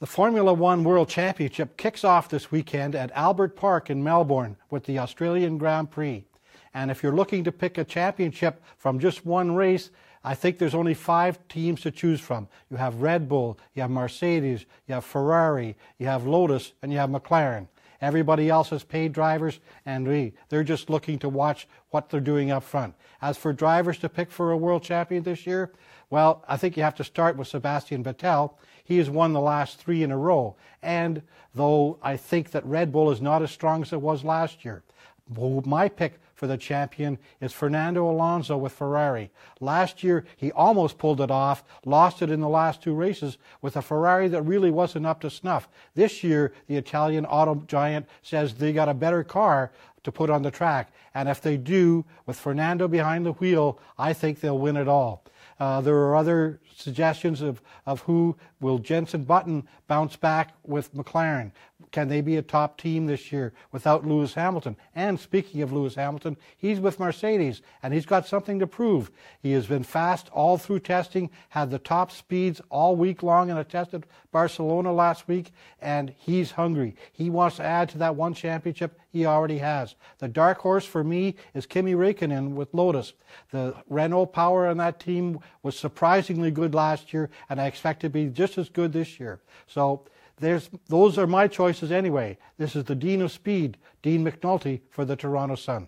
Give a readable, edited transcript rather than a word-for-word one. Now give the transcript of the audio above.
The Formula One World Championship kicks off this weekend at Albert Park in Melbourne with the Australian Grand Prix. And if you're looking to pick a championship from just one race, I think there's only 5 teams to choose from. You have Red Bull, you have Mercedes, you have Ferrari, you have Lotus, and you have McLaren. Everybody else has paid drivers, and they're just looking to watch what they're doing up front. As for drivers to pick for a world champion this year, well, I think you have to start with Sebastian Vettel. He has won the last 3 in a row. And though I think that Red Bull is not as strong as it was last year, my pick for the champion is Fernando Alonso with Ferrari. Last year, he almost pulled it off, lost it in the last 2 races with a Ferrari that really wasn't up to snuff. This year, the Italian auto giant says they got a better car to put on the track. And if they do, with Fernando behind the wheel, I think they'll win it all. There are other suggestions of who will Jenson Button bounce back with McLaren. Can they be a top team this year without Lewis Hamilton? And speaking of Lewis Hamilton, he's with Mercedes, and he's got something to prove. He has been fast all through testing, had the top speeds all week long in a test at Barcelona last week, and he's hungry. He wants to add to that one championship he already has. The dark horse for me is Kimi Räikkönen with Lotus. The Renault power on that team was surprisingly good last year, and I expect to be just as good this year. So those are my choices anyway. This is the Dean of Speed, Dean McNulty for the Toronto Sun.